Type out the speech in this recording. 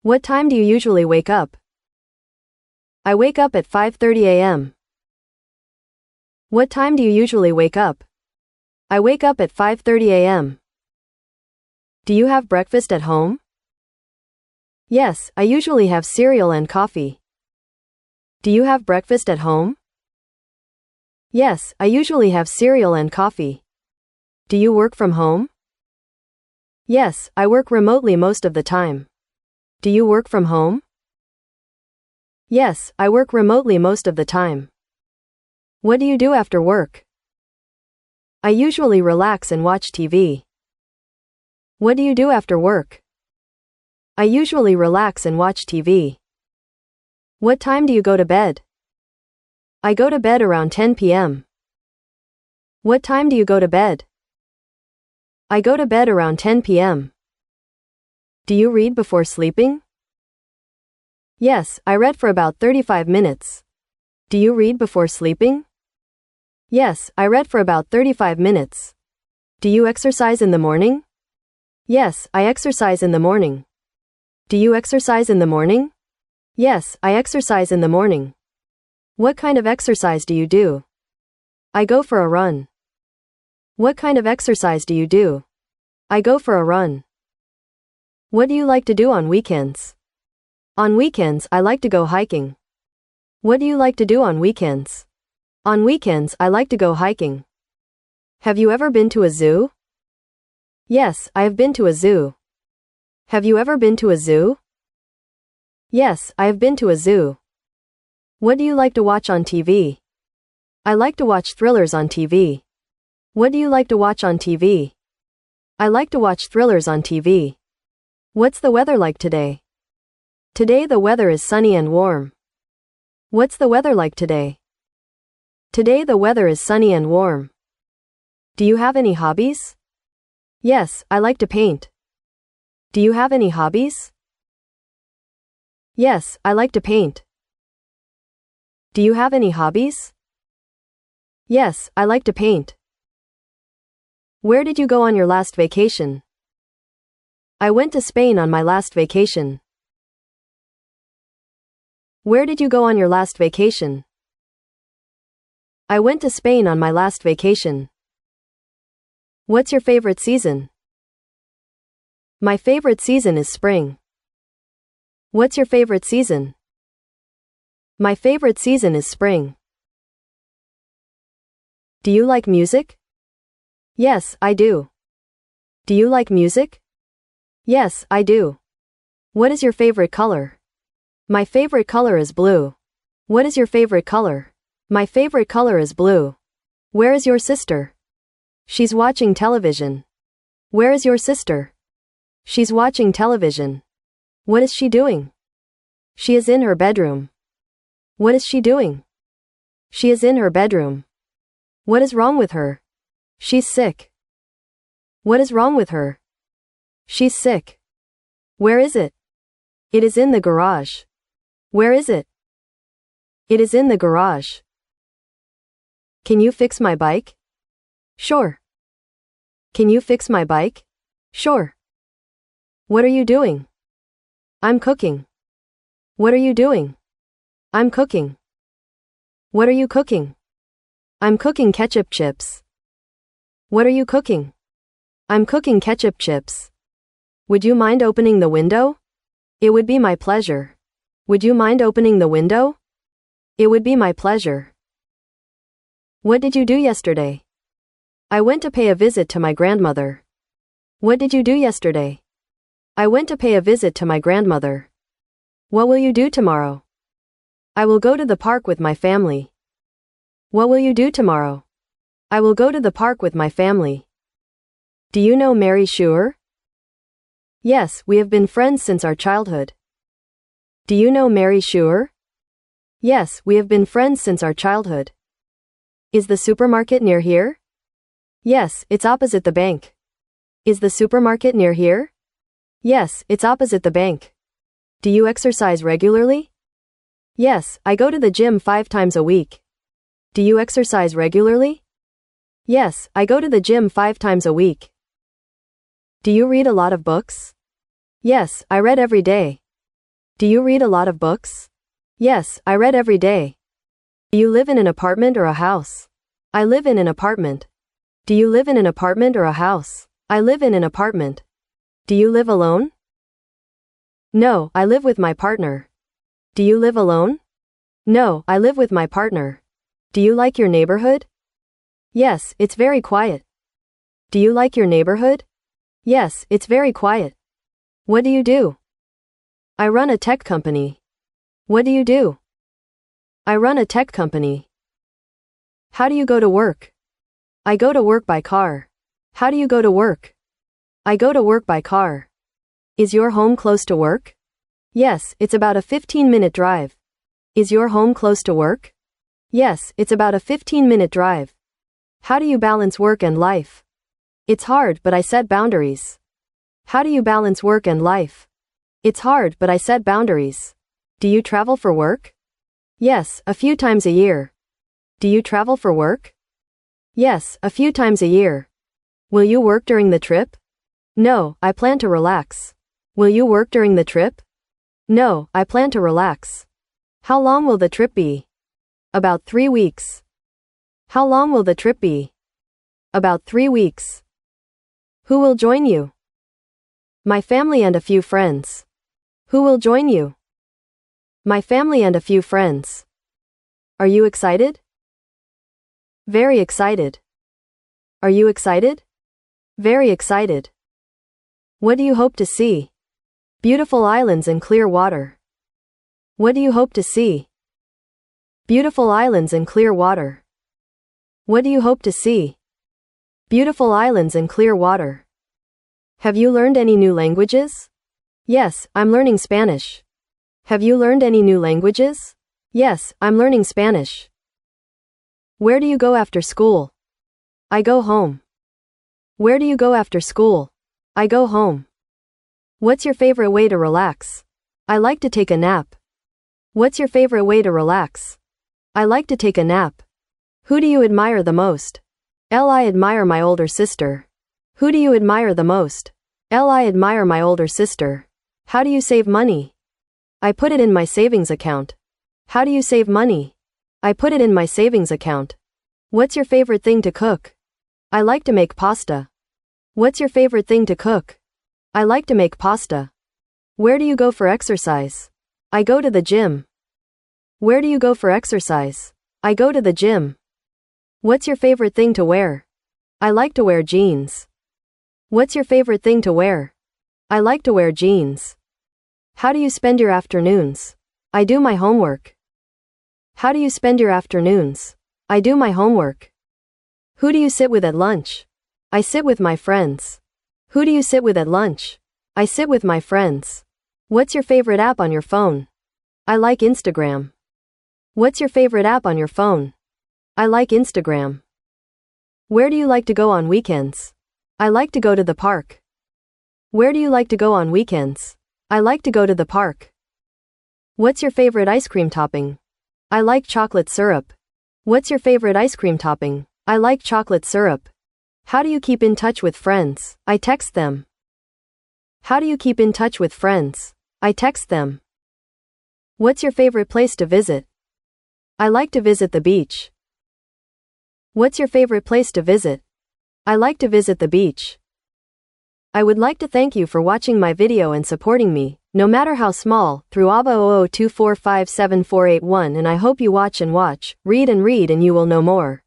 What time do you usually wake up? I wake up at 5:30 a.m. What time do you usually wake up? I wake up at 5:30 a.m. Do you have breakfast at home? Yes, I usually have cereal and coffee. Do you have breakfast at home? Yes, I usually have cereal and coffee. Do you work from home? Yes, I work remotely most of the time. Do you work from home? Yes, I work remotely most of the time. What do you do after work? I usually relax and watch TV. What do you do after work? I usually relax and watch TV. What time do you go to bed? I go to bed around 10 p.m. What time do you go to bed? I go to bed around 10 p.m. Do you read before sleeping? Yes, I read for about 35 minutes. Do you read before sleeping? Yes, I read for about 35 minutes. Do you exercise in the morning? Yes, I exercise in the morning. Do you exercise in the morning? Yes, I exercise in the morning. What kind of exercise do you do? I go for a run. What kind of exercise do you do? I go for a run. What do you like to do on weekends? On weekends, I like to go hiking. What do you like to do on weekends? On weekends, I like to go hiking. Have you ever been to a zoo? Yes, I have been to a zoo. Have you ever been to a zoo? Yes, I have been to a zoo. What do you like to watch on TV? I like to watch thrillers on TV. What do you like to watch on TV? I like to watch thrillers on TV. What's the weather like today? Today the weather is sunny and warm. What's the weather like today? Today the weather is sunny and warm. Do you have any hobbies? Yes, I like to paint. Do you have any hobbies? Yes, I like to paint. Do you have any hobbies? Yes, I like to paint. Where did you go on your last vacation? I went to Spain on my last vacation. Where did you go on your last vacation? I went to Spain on my last vacation. What's your favorite season? My favorite season is spring. What's your favorite season? My favorite season is spring. Do you like music? Yes, I do. Do you like music? Yes, I do. What is your favorite color? My favorite color is blue. What is your favorite color? My favorite color is blue. Where is your sister? She's watching television. Where is your sister? She's watching television. What is she doing? She is in her bedroom. What is she doing? She is in her bedroom. What is wrong with her? She's sick. What is wrong with her? She's sick. Where is it? It is in the garage. Where is it? It is in the garage. Can you fix my bike? Sure. Can you fix my bike? Sure. What are you doing? I'm cooking. What are you doing? I'm cooking. What are you cooking? I'm cooking ketchup chips. What are you cooking? I'm cooking ketchup chips. Would you mind opening the window? It would be my pleasure. Would you mind opening the window? It would be my pleasure. What did you do yesterday? I went to pay a visit to my grandmother. What did you do yesterday? I went to pay a visit to my grandmother. What will you do tomorrow? I will go to the park with my family. What will you do tomorrow? I will go to the park with my family. Do you know Mary Schuer? Yes, we have been friends since our childhood. Do you know Mary Schuer? Yes, we have been friends since our childhood. Is the supermarket near here? Yes, it's opposite the bank. Is the supermarket near here? Yes, it's opposite the bank. Do you exercise regularly? Yes, I go to the gym 5 times a week. Do you exercise regularly? Yes, I go to the gym 5 times a week. Do you read a lot of books? Yes, I read every day. Do you read a lot of books? Yes, I read every day. Do you live in an apartment or a house? I live in an apartment. Do you live in an apartment or a house? I live in an apartment. Do you live alone? No, I live with my partner. Do you live alone? No, I live with my partner. Do you like your neighborhood? Yes, it's very quiet. Do you like your neighborhood? Yes, it's very quiet. What do you do? I run a tech company. What do you do? I run a tech company. How do you go to work? I go to work by car. How do you go to work? I go to work by car. Is your home close to work? Yes, it's about a 15-minute drive. Is your home close to work? Yes, it's about a 15-minute drive. How do you balance work and life? It's hard, but I set boundaries. How do you balance work and life? It's hard, but I set boundaries. Do you travel for work? Yes, a few times a year. Do you travel for work? Yes, a few times a year. Will you work during the trip? No, I plan to relax. Will you work during the trip? No, I plan to relax. How long will the trip be? About 3 weeks. How long will the trip be? About 3 weeks. Who will join you? My family and a few friends. Who will join you? My family and a few friends. Are you excited? Very excited. Are you excited? Very excited. What do you hope to see? Beautiful islands and clear water. What do you hope to see? Beautiful islands and clear water. What do you hope to see? Beautiful islands and clear water. Have you learned any new languages? Yes, I'm learning Spanish. Have you learned any new languages? Yes, I'm learning Spanish. Where do you go after school? I go home. Where do you go after school? I go home. What's your favorite way to relax? I like to take a nap. What's your favorite way to relax? I like to take a nap. Who do you admire the most? I admire my older sister. Who do you admire the most? I admire my older sister. How do you save money? I put it in my savings account. How do you save money? I put it in my savings account. What's your favorite thing to cook? I like to make pasta. What's your favorite thing to cook? I like to make pasta. Where do you go for exercise? I go to the gym. Where do you go for exercise? I go to the gym. What's your favorite thing to wear? I like to wear jeans. What's your favorite thing to wear? I like to wear jeans. How do you spend your afternoons? I do my homework. How do you spend your afternoons? I do my homework. Who do you sit with at lunch? I sit with my friends. Who do you sit with at lunch? I sit with my friends. What's your favorite app on your phone? I like Instagram. What's your favorite app on your phone? I like Instagram. Where do you like to go on weekends? I like to go to the park. Where do you like to go on weekends? I like to go to the park. What's your favorite ice cream topping? I like chocolate syrup. What's your favorite ice cream topping? I like chocolate syrup. How do you keep in touch with friends? I text them. How do you keep in touch with friends? I text them. What's your favorite place to visit? I like to visit the beach. What's your favorite place to visit? I like to visit the beach. I would like to thank you for watching my video and supporting me, no matter how small, through ABA 0024574881, and I hope you watch and watch, read and you will know more.